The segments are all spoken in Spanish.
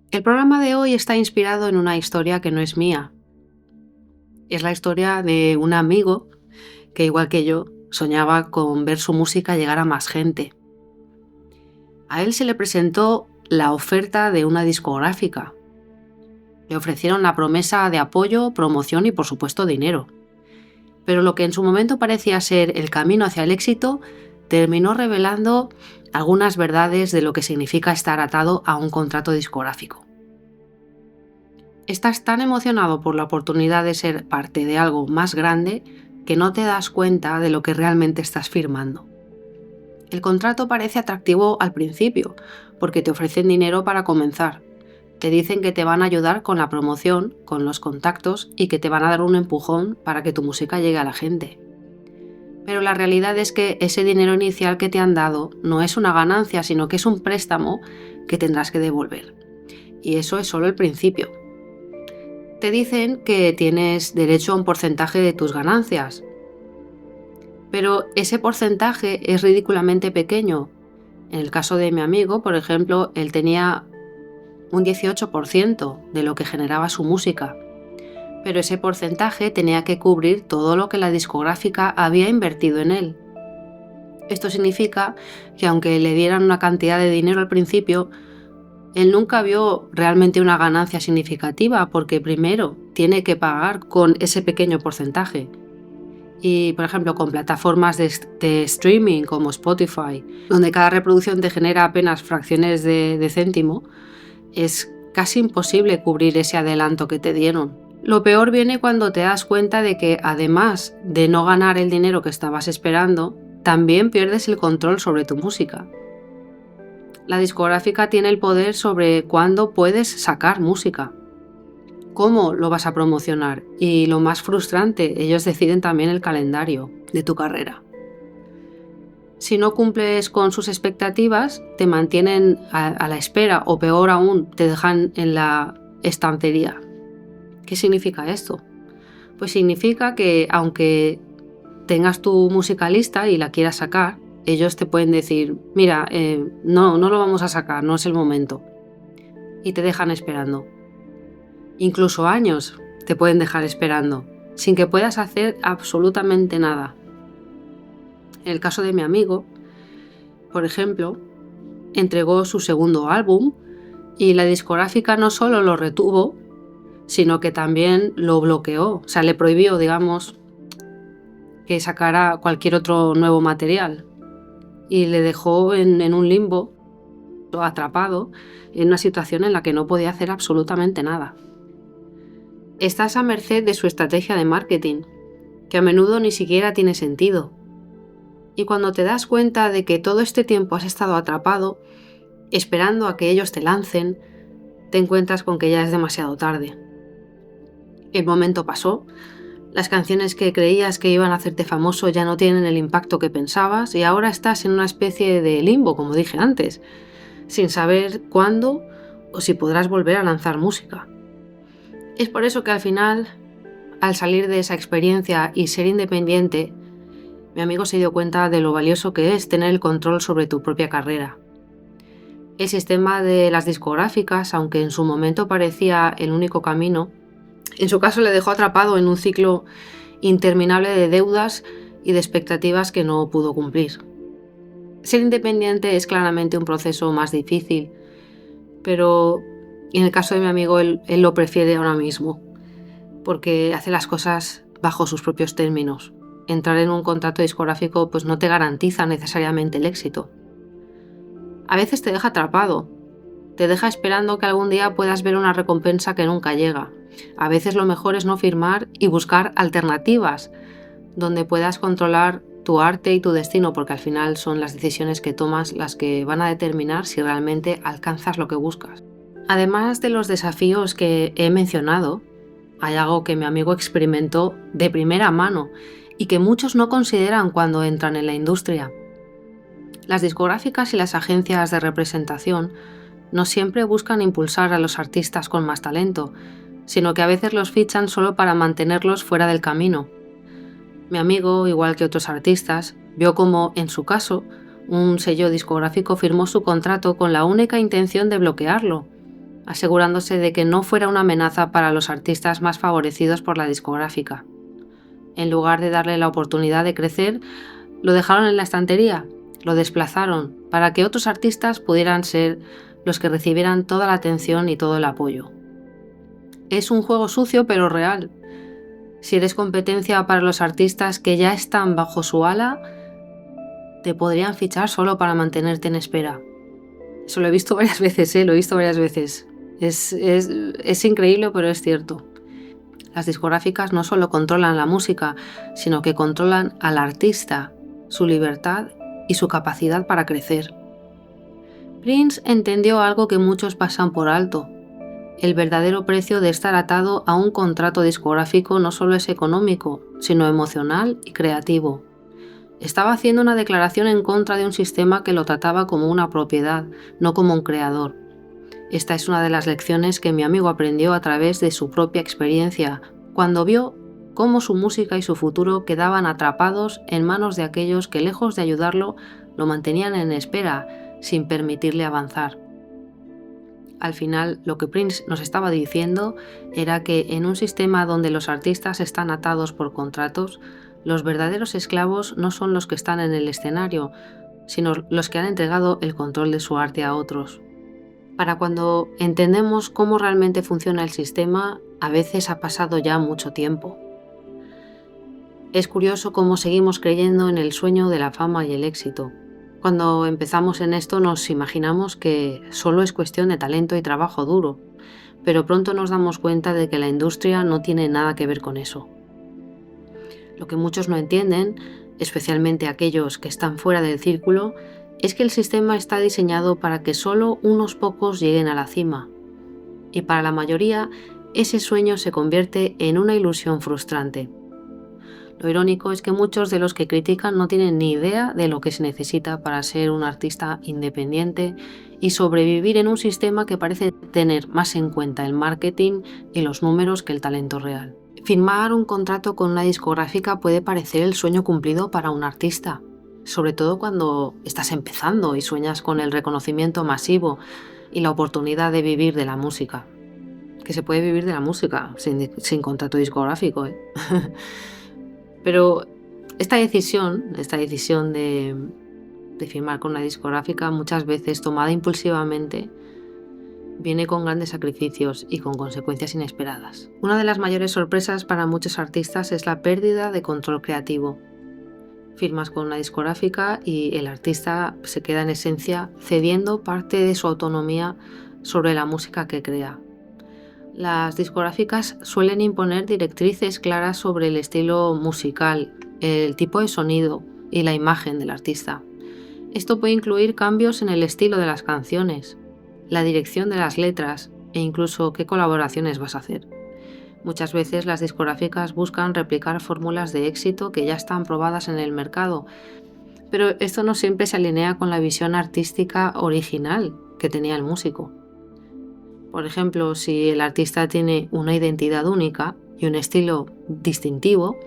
El programa de hoy está inspirado en una historia que no es mía. Es la historia de un amigo que, igual que yo, soñaba con ver su música llegar a más gente. A él se le presentó la oferta de una discográfica. Le ofrecieron la promesa de apoyo, promoción y, por supuesto, dinero. Pero lo que en su momento parecía ser el camino hacia el éxito terminó revelando algunas verdades de lo que significa estar atado a un contrato discográfico. Estás tan emocionado por la oportunidad de ser parte de algo más grande que no te das cuenta de lo que realmente estás firmando. El contrato parece atractivo al principio, porque te ofrecen dinero para comenzar. Te dicen que te van a ayudar con la promoción, con los contactos y que te van a dar un empujón para que tu música llegue a la gente. Pero la realidad es que ese dinero inicial que te han dado no es una ganancia, sino que es un préstamo que tendrás que devolver. Y eso es solo el principio. Te dicen que tienes derecho a un porcentaje de tus ganancias, pero ese porcentaje es ridículamente pequeño. En el caso de mi amigo, por ejemplo, él tenía un 18% de lo que generaba su música, pero ese porcentaje tenía que cubrir todo lo que la discográfica había invertido en él. Esto significa que aunque le dieran una cantidad de dinero al principio, él nunca vio realmente una ganancia significativa porque primero tiene que pagar con ese pequeño porcentaje. Y, por ejemplo, con plataformas de streaming como Spotify, donde cada reproducción te genera apenas fracciones de céntimo, es casi imposible cubrir ese adelanto que te dieron. Lo peor viene cuando te das cuenta de que, además de no ganar el dinero que estabas esperando, también pierdes el control sobre tu música. La discográfica tiene el poder sobre cuándo puedes sacar música, cómo lo vas a promocionar y, lo más frustrante, ellos deciden también el calendario de tu carrera. Si no cumples con sus expectativas, te mantienen a la espera o, peor aún, te dejan en la estantería. ¿Qué significa esto? Pues significa que aunque tengas tu música lista y la quieras sacar, ellos te pueden decir, mira, no lo vamos a sacar, no es el momento. Y te dejan esperando. Incluso años te pueden dejar esperando, sin que puedas hacer absolutamente nada. En el caso de mi amigo, por ejemplo, entregó su segundo álbum y la discográfica no solo lo retuvo, sino que también lo bloqueó, o sea, le prohibió, digamos, que sacara cualquier otro nuevo material y le dejó en un limbo, atrapado, en una situación en la que no podía hacer absolutamente nada. Estás a merced de su estrategia de marketing, que a menudo ni siquiera tiene sentido. Y cuando te das cuenta de que todo este tiempo has estado atrapado, esperando a que ellos te lancen, te encuentras con que ya es demasiado tarde. El momento pasó, las canciones que creías que iban a hacerte famoso ya no tienen el impacto que pensabas y ahora estás en una especie de limbo, como dije antes, sin saber cuándo o si podrás volver a lanzar música. Es por eso que al final, al salir de esa experiencia y ser independiente, mi amigo se dio cuenta de lo valioso que es tener el control sobre tu propia carrera. El sistema de las discográficas, aunque en su momento parecía el único camino, en su caso le dejó atrapado en un ciclo interminable de deudas y de expectativas que no pudo cumplir. Ser independiente es claramente un proceso más difícil, pero en el caso de mi amigo él lo prefiere ahora mismo, porque hace las cosas bajo sus propios términos. Entrar en un contrato discográfico pues no te garantiza necesariamente el éxito. A veces te deja atrapado, te deja esperando que algún día puedas ver una recompensa que nunca llega. A veces lo mejor es no firmar y buscar alternativas donde puedas controlar tu arte y tu destino, porque al final son las decisiones que tomas las que van a determinar si realmente alcanzas lo que buscas. Además de los desafíos que he mencionado, hay algo que mi amigo experimentó de primera mano y que muchos no consideran cuando entran en la industria. Las discográficas y las agencias de representación no siempre buscan impulsar a los artistas con más talento, sino que a veces los fichan solo para mantenerlos fuera del camino. Mi amigo, igual que otros artistas, vio cómo, en su caso, un sello discográfico firmó su contrato con la única intención de bloquearlo, asegurándose de que no fuera una amenaza para los artistas más favorecidos por la discográfica. En lugar de darle la oportunidad de crecer, lo dejaron en la estantería, lo desplazaron para que otros artistas pudieran ser los que recibieran toda la atención y todo el apoyo. Es un juego sucio pero real. Si eres competencia para los artistas que ya están bajo su ala, te podrían fichar solo para mantenerte en espera. Eso lo he visto varias veces, lo he visto varias veces. Es increíble, pero es cierto. Las discográficas no solo controlan la música, sino que controlan al artista, su libertad y su capacidad para crecer. Prince entendió algo que muchos pasan por alto. El verdadero precio de estar atado a un contrato discográfico no solo es económico, sino emocional y creativo. Estaba haciendo una declaración en contra de un sistema que lo trataba como una propiedad, no como un creador. Esta es una de las lecciones que mi amigo aprendió a través de su propia experiencia, cuando vio cómo su música y su futuro quedaban atrapados en manos de aquellos que, lejos de ayudarlo, lo mantenían en espera, sin permitirle avanzar. Al final, lo que Prince nos estaba diciendo era que en un sistema donde los artistas están atados por contratos, los verdaderos esclavos no son los que están en el escenario, sino los que han entregado el control de su arte a otros. Para cuando entendemos cómo realmente funciona el sistema, a veces ha pasado ya mucho tiempo. Es curioso cómo seguimos creyendo en el sueño de la fama y el éxito. Cuando empezamos en esto nos imaginamos que solo es cuestión de talento y trabajo duro, pero pronto nos damos cuenta de que la industria no tiene nada que ver con eso. Lo que muchos no entienden, especialmente aquellos que están fuera del círculo, es que el sistema está diseñado para que solo unos pocos lleguen a la cima. Y para la mayoría, ese sueño se convierte en una ilusión frustrante. Lo irónico es que muchos de los que critican no tienen ni idea de lo que se necesita para ser un artista independiente y sobrevivir en un sistema que parece tener más en cuenta el marketing y los números que el talento real. Firmar un contrato con una discográfica puede parecer el sueño cumplido para un artista, sobre todo cuando estás empezando y sueñas con el reconocimiento masivo y la oportunidad de vivir de la música. Que se puede vivir de la música sin contrato discográfico, ¿eh? Pero esta decisión de firmar con una discográfica, muchas veces tomada impulsivamente, viene con grandes sacrificios y con consecuencias inesperadas. Una de las mayores sorpresas para muchos artistas es la pérdida de control creativo. Firmas con una discográfica y el artista se queda en esencia cediendo parte de su autonomía sobre la música que crea. Las discográficas suelen imponer directrices claras sobre el estilo musical, el tipo de sonido y la imagen del artista. Esto puede incluir cambios en el estilo de las canciones, la dirección de las letras e incluso qué colaboraciones vas a hacer. Muchas veces las discográficas buscan replicar fórmulas de éxito que ya están probadas en el mercado, pero esto no siempre se alinea con la visión artística original que tenía el músico. Por ejemplo, si el artista tiene una identidad única y un estilo distintivo,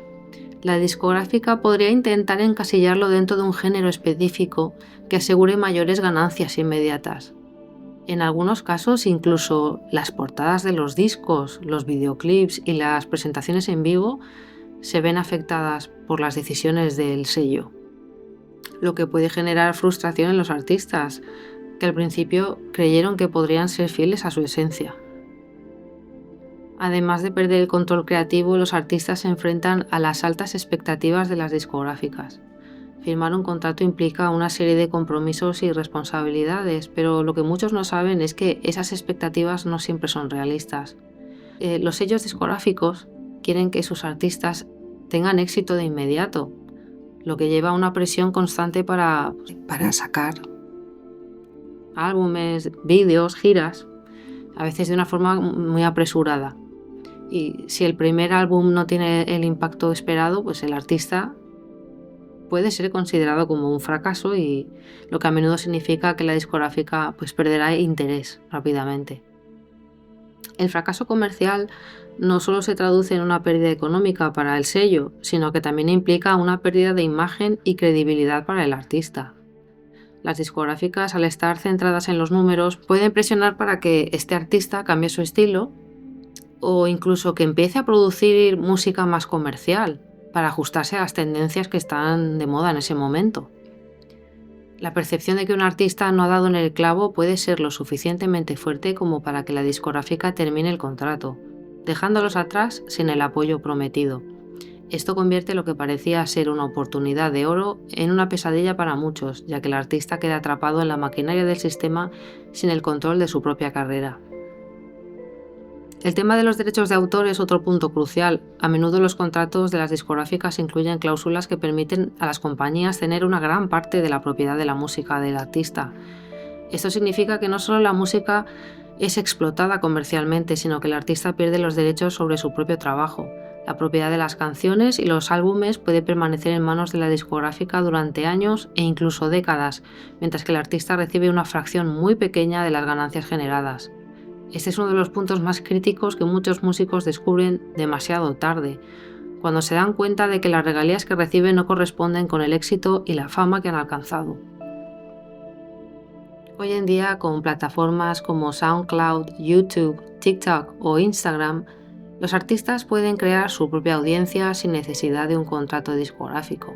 la discográfica podría intentar encasillarlo dentro de un género específico que asegure mayores ganancias inmediatas. En algunos casos, incluso las portadas de los discos, los videoclips y las presentaciones en vivo se ven afectadas por las decisiones del sello, lo que puede generar frustración en los artistas, que al principio creyeron que podrían ser fieles a su esencia. Además de perder el control creativo, los artistas se enfrentan a las altas expectativas de las discográficas. Firmar un contrato implica una serie de compromisos y responsabilidades, pero lo que muchos no saben es que esas expectativas no siempre son realistas. Los sellos discográficos quieren que sus artistas tengan éxito de inmediato, lo que lleva a una presión constante para sacar álbumes, vídeos, giras, a veces de una forma muy apresurada. Y si el primer álbum no tiene el impacto esperado, pues el artista puede ser considerado como un fracaso, y lo que a menudo significa que la discográfica pues perderá interés rápidamente. El fracaso comercial no solo se traduce en una pérdida económica para el sello, sino que también implica una pérdida de imagen y credibilidad para el artista. Las discográficas, al estar centradas en los números, pueden presionar para que este artista cambie su estilo o incluso que empiece a producir música más comercial para ajustarse a las tendencias que están de moda en ese momento. La percepción de que un artista no ha dado en el clavo puede ser lo suficientemente fuerte como para que la discográfica termine el contrato, dejándolos atrás sin el apoyo prometido. Esto convierte lo que parecía ser una oportunidad de oro en una pesadilla para muchos, ya que el artista queda atrapado en la maquinaria del sistema sin el control de su propia carrera. El tema de los derechos de autor es otro punto crucial. A menudo los contratos de las discográficas incluyen cláusulas que permiten a las compañías tener una gran parte de la propiedad de la música del artista. Esto significa que no solo la música es explotada comercialmente, sino que el artista pierde los derechos sobre su propio trabajo. La propiedad de las canciones y los álbumes puede permanecer en manos de la discográfica durante años e incluso décadas, mientras que el artista recibe una fracción muy pequeña de las ganancias generadas. Este es uno de los puntos más críticos que muchos músicos descubren demasiado tarde, cuando se dan cuenta de que las regalías que reciben no corresponden con el éxito y la fama que han alcanzado. Hoy en día, con plataformas como SoundCloud, YouTube, TikTok o Instagram, los artistas pueden crear su propia audiencia sin necesidad de un contrato discográfico.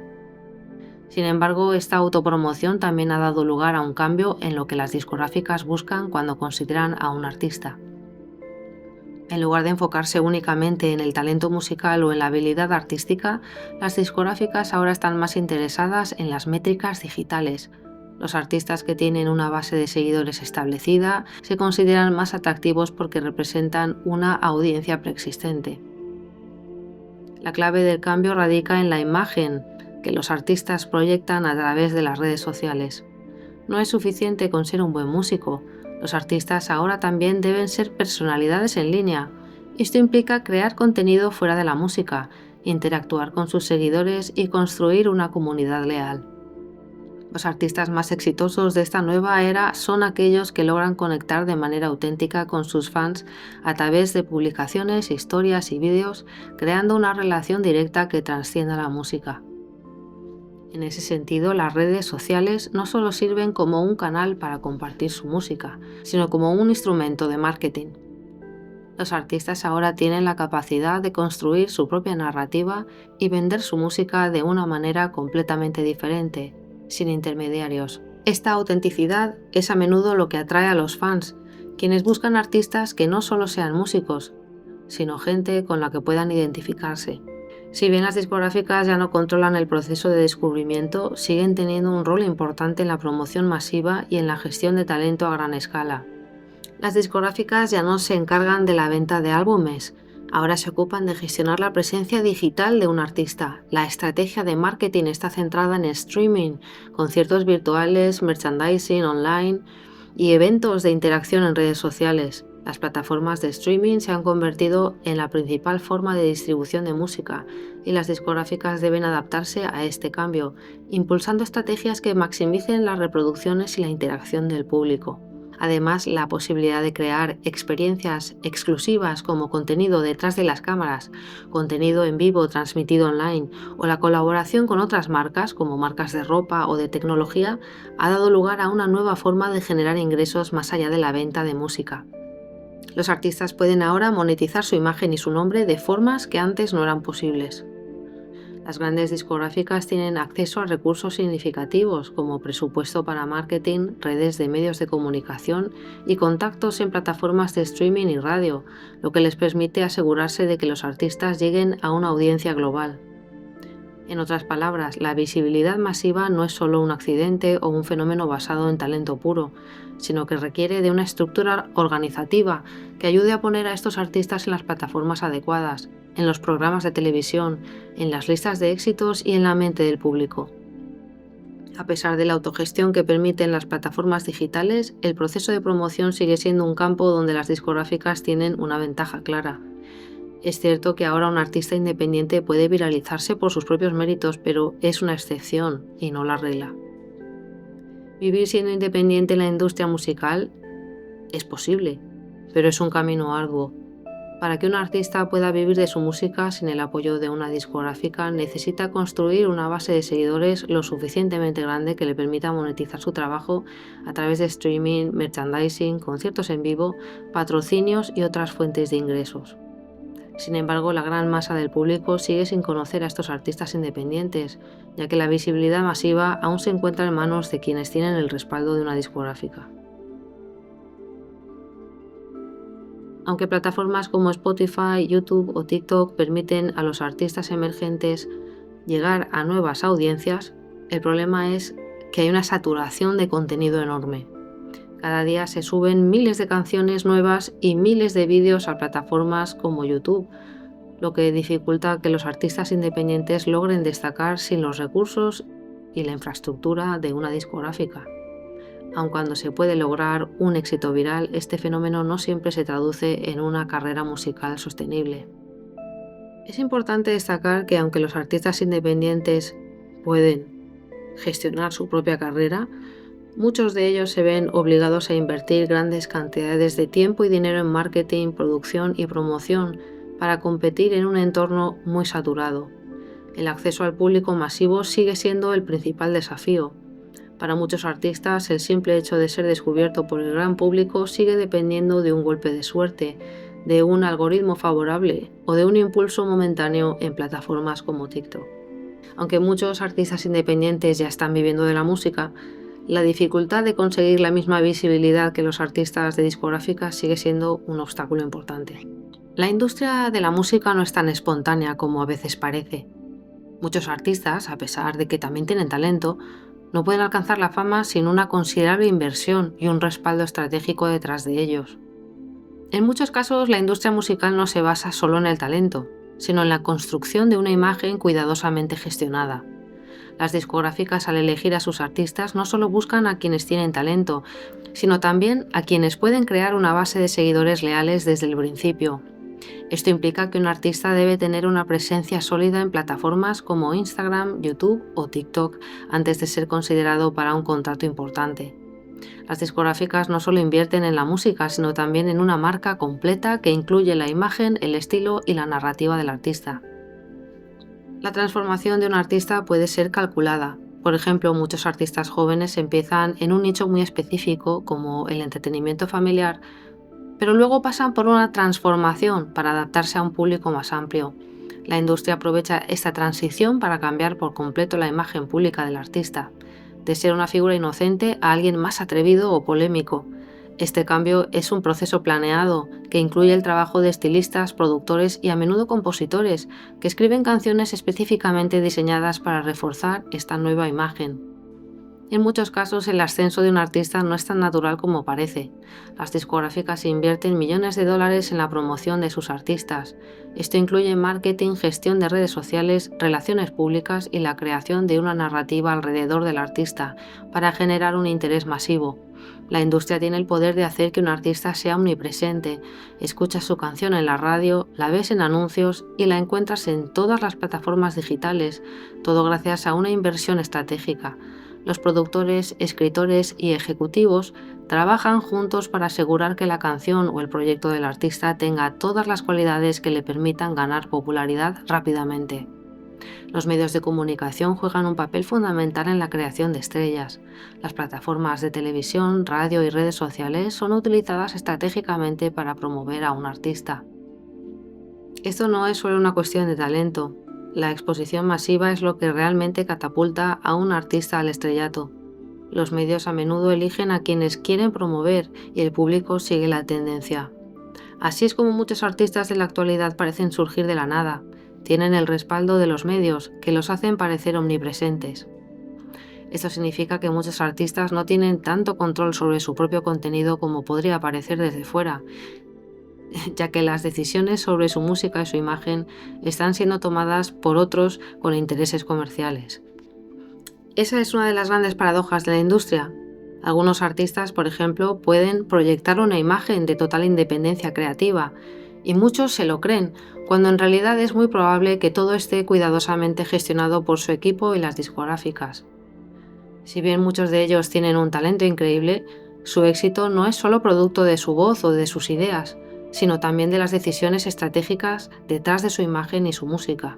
Sin embargo, esta autopromoción también ha dado lugar a un cambio en lo que las discográficas buscan cuando consideran a un artista. En lugar de enfocarse únicamente en el talento musical o en la habilidad artística, las discográficas ahora están más interesadas en las métricas digitales. Los artistas que tienen una base de seguidores establecida se consideran más atractivos porque representan una audiencia preexistente. La clave del cambio radica en la imagen que los artistas proyectan a través de las redes sociales. No es suficiente con ser un buen músico. Los artistas ahora también deben ser personalidades en línea. Esto implica crear contenido fuera de la música, interactuar con sus seguidores y construir una comunidad leal. Los artistas más exitosos de esta nueva era son aquellos que logran conectar de manera auténtica con sus fans a través de publicaciones, historias y vídeos, creando una relación directa que trascienda la música. En ese sentido, las redes sociales no solo sirven como un canal para compartir su música, sino como un instrumento de marketing. Los artistas ahora tienen la capacidad de construir su propia narrativa y vender su música de una manera completamente diferente, sin intermediarios. Esta autenticidad es a menudo lo que atrae a los fans, quienes buscan artistas que no solo sean músicos, sino gente con la que puedan identificarse. Si bien las discográficas ya no controlan el proceso de descubrimiento, siguen teniendo un rol importante en la promoción masiva y en la gestión de talento a gran escala. Las discográficas ya no se encargan de la venta de álbumes, ahora se ocupan de gestionar la presencia digital de un artista. La estrategia de marketing está centrada en streaming, conciertos virtuales, merchandising online y eventos de interacción en redes sociales. Las plataformas de streaming se han convertido en la principal forma de distribución de música y las discográficas deben adaptarse a este cambio, impulsando estrategias que maximicen las reproducciones y la interacción del público. Además, la posibilidad de crear experiencias exclusivas como contenido detrás de las cámaras, contenido en vivo transmitido online o la colaboración con otras marcas como marcas de ropa o de tecnología ha dado lugar a una nueva forma de generar ingresos más allá de la venta de música. Los artistas pueden ahora monetizar su imagen y su nombre de formas que antes no eran posibles. Las grandes discográficas tienen acceso a recursos significativos como presupuesto para marketing, redes de medios de comunicación y contactos en plataformas de streaming y radio, lo que les permite asegurarse de que los artistas lleguen a una audiencia global. En otras palabras, la visibilidad masiva no es solo un accidente o un fenómeno basado en talento puro, sino que requiere de una estructura organizativa que ayude a poner a estos artistas en las plataformas adecuadas, en los programas de televisión, en las listas de éxitos y en la mente del público. A pesar de la autogestión que permiten las plataformas digitales, el proceso de promoción sigue siendo un campo donde las discográficas tienen una ventaja clara. Es cierto que ahora un artista independiente puede viralizarse por sus propios méritos, pero es una excepción y no la regla. Vivir siendo independiente en la industria musical es posible, pero es un camino arduo. Para que un artista pueda vivir de su música sin el apoyo de una discográfica, necesita construir una base de seguidores lo suficientemente grande que le permita monetizar su trabajo a través de streaming, merchandising, conciertos en vivo, patrocinios y otras fuentes de ingresos. Sin embargo, la gran masa del público sigue sin conocer a estos artistas independientes, ya que la visibilidad masiva aún se encuentra en manos de quienes tienen el respaldo de una discográfica. Aunque plataformas como Spotify, YouTube o TikTok permiten a los artistas emergentes llegar a nuevas audiencias, el problema es que hay una saturación de contenido enorme. Cada día se suben miles de canciones nuevas y miles de vídeos a plataformas como YouTube, lo que dificulta que los artistas independientes logren destacar sin los recursos y la infraestructura de una discográfica. Aun cuando se puede lograr un éxito viral, este fenómeno no siempre se traduce en una carrera musical sostenible. Es importante destacar que aunque los artistas independientes pueden gestionar su propia carrera, muchos de ellos se ven obligados a invertir grandes cantidades de tiempo y dinero en marketing, producción y promoción para competir en un entorno muy saturado. El acceso al público masivo sigue siendo el principal desafío. Para muchos artistas, el simple hecho de ser descubierto por el gran público sigue dependiendo de un golpe de suerte, de un algoritmo favorable o de un impulso momentáneo en plataformas como TikTok. Aunque muchos artistas independientes ya están viviendo de la música, la dificultad de conseguir la misma visibilidad que los artistas de discográficas sigue siendo un obstáculo importante. La industria de la música no es tan espontánea como a veces parece. Muchos artistas, a pesar de que también tienen talento, no pueden alcanzar la fama sin una considerable inversión y un respaldo estratégico detrás de ellos. En muchos casos, la industria musical no se basa solo en el talento, sino en la construcción de una imagen cuidadosamente gestionada. Las discográficas, al elegir a sus artistas, no solo buscan a quienes tienen talento, sino también a quienes pueden crear una base de seguidores leales desde el principio. Esto implica que un artista debe tener una presencia sólida en plataformas como Instagram, YouTube o TikTok antes de ser considerado para un contrato importante. Las discográficas no solo invierten en la música, sino también en una marca completa que incluye la imagen, el estilo y la narrativa del artista. La transformación de un artista puede ser calculada. Por ejemplo, muchos artistas jóvenes empiezan en un nicho muy específico, como el entretenimiento familiar, pero luego pasan por una transformación para adaptarse a un público más amplio. La industria aprovecha esta transición para cambiar por completo la imagen pública del artista, de ser una figura inocente a alguien más atrevido o polémico. Este cambio es un proceso planeado que incluye el trabajo de estilistas, productores y a menudo compositores que escriben canciones específicamente diseñadas para reforzar esta nueva imagen. En muchos casos, el ascenso de un artista no es tan natural como parece. Las discográficas invierten millones de dólares en la promoción de sus artistas. Esto incluye marketing, gestión de redes sociales, relaciones públicas y la creación de una narrativa alrededor del artista para generar un interés masivo. La industria tiene el poder de hacer que un artista sea omnipresente. Escuchas su canción en la radio, la ves en anuncios y la encuentras en todas las plataformas digitales, todo gracias a una inversión estratégica. Los productores, escritores y ejecutivos trabajan juntos para asegurar que la canción o el proyecto del artista tenga todas las cualidades que le permitan ganar popularidad rápidamente. Los medios de comunicación juegan un papel fundamental en la creación de estrellas. Las plataformas de televisión, radio y redes sociales son utilizadas estratégicamente para promover a un artista. Esto no es solo una cuestión de talento. La exposición masiva es lo que realmente catapulta a un artista al estrellato. Los medios a menudo eligen a quienes quieren promover y el público sigue la tendencia. Así es como muchos artistas de la actualidad parecen surgir de la nada. Tienen el respaldo de los medios, que los hacen parecer omnipresentes. Esto significa que muchos artistas no tienen tanto control sobre su propio contenido como podría parecer desde fuera, ya que las decisiones sobre su música y su imagen están siendo tomadas por otros con intereses comerciales. Esa es una de las grandes paradojas de la industria. Algunos artistas, por ejemplo, pueden proyectar una imagen de total independencia creativa, y muchos se lo creen, cuando en realidad es muy probable que todo esté cuidadosamente gestionado por su equipo y las discográficas. Si bien muchos de ellos tienen un talento increíble, su éxito no es solo producto de su voz o de sus ideas, sino también de las decisiones estratégicas detrás de su imagen y su música.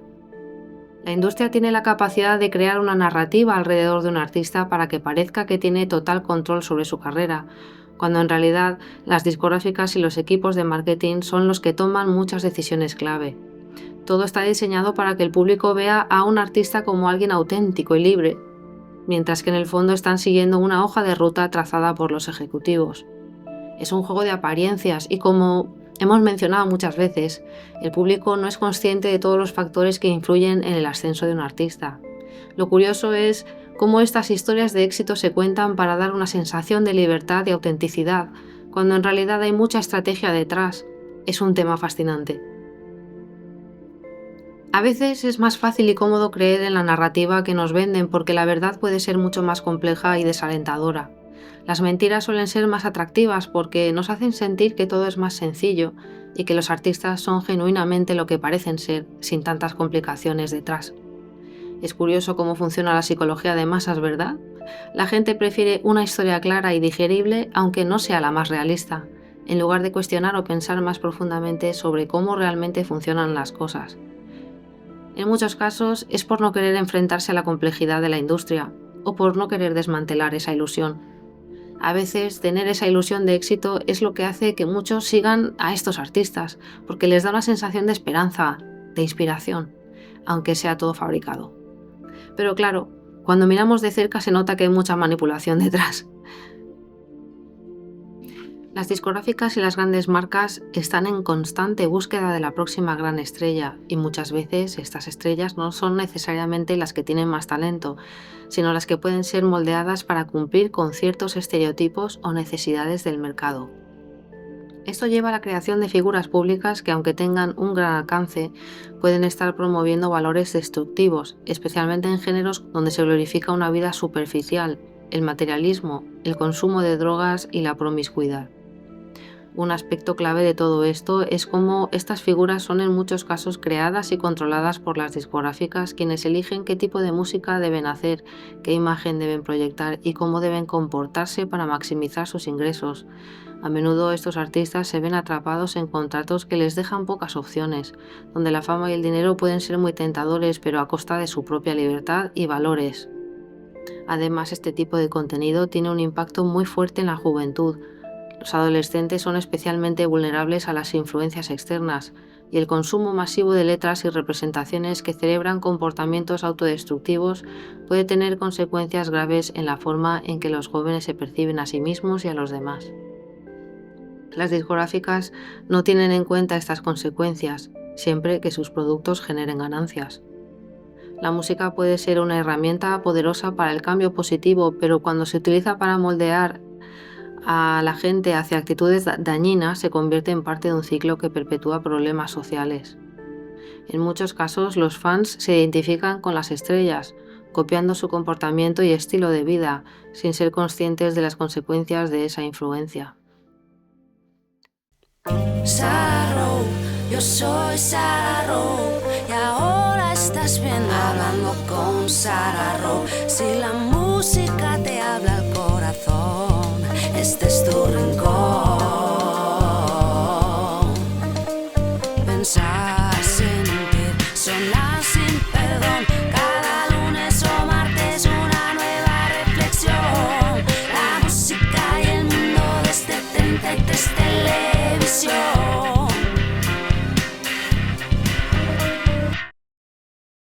La industria tiene la capacidad de crear una narrativa alrededor de un artista para que parezca que tiene total control sobre su carrera, cuando en realidad las discográficas y los equipos de marketing son los que toman muchas decisiones clave. Todo está diseñado para que el público vea a un artista como alguien auténtico y libre, mientras que en el fondo están siguiendo una hoja de ruta trazada por los ejecutivos. Es un juego de apariencias y, como hemos mencionado muchas veces, el público no es consciente de todos los factores que influyen en el ascenso de un artista. Lo curioso es cómo estas historias de éxito se cuentan para dar una sensación de libertad y autenticidad, cuando en realidad hay mucha estrategia detrás. Es un tema fascinante. A veces es más fácil y cómodo creer en la narrativa que nos venden porque la verdad puede ser mucho más compleja y desalentadora. Las mentiras suelen ser más atractivas porque nos hacen sentir que todo es más sencillo y que los artistas son genuinamente lo que parecen ser, sin tantas complicaciones detrás. Es curioso cómo funciona la psicología de masas, ¿verdad? La gente prefiere una historia clara y digerible, aunque no sea la más realista, en lugar de cuestionar o pensar más profundamente sobre cómo realmente funcionan las cosas. En muchos casos es por no querer enfrentarse a la complejidad de la industria o por no querer desmantelar esa ilusión. A veces tener esa ilusión de éxito es lo que hace que muchos sigan a estos artistas, porque les da una sensación de esperanza, de inspiración, aunque sea todo fabricado. Pero claro, cuando miramos de cerca se nota que hay mucha manipulación detrás. Las discográficas y las grandes marcas están en constante búsqueda de la próxima gran estrella y muchas veces estas estrellas no son necesariamente las que tienen más talento, sino las que pueden ser moldeadas para cumplir con ciertos estereotipos o necesidades del mercado. Esto lleva a la creación de figuras públicas que, aunque tengan un gran alcance, pueden estar promoviendo valores destructivos, especialmente en géneros donde se glorifica una vida superficial, el materialismo, el consumo de drogas y la promiscuidad. Un aspecto clave de todo esto es cómo estas figuras son en muchos casos creadas y controladas por las discográficas, quienes eligen qué tipo de música deben hacer, qué imagen deben proyectar y cómo deben comportarse para maximizar sus ingresos. A menudo estos artistas se ven atrapados en contratos que les dejan pocas opciones, donde la fama y el dinero pueden ser muy tentadores, pero a costa de su propia libertad y valores. Además, este tipo de contenido tiene un impacto muy fuerte en la juventud. Los adolescentes son especialmente vulnerables a las influencias externas, y el consumo masivo de letras y representaciones que celebran comportamientos autodestructivos puede tener consecuencias graves en la forma en que los jóvenes se perciben a sí mismos y a los demás. Las discográficas no tienen en cuenta estas consecuencias, siempre que sus productos generen ganancias. La música puede ser una herramienta poderosa para el cambio positivo, pero cuando se utiliza para moldear a la gente hacia actitudes dañinas, se convierte en parte de un ciclo que perpetúa problemas sociales. En muchos casos, los fans se identifican con las estrellas, copiando su comportamiento y estilo de vida, sin ser conscientes de las consecuencias de esa influencia. Sarah, yo soy Sarah y ahora estás bien hablando con Sarah. Si la música te habla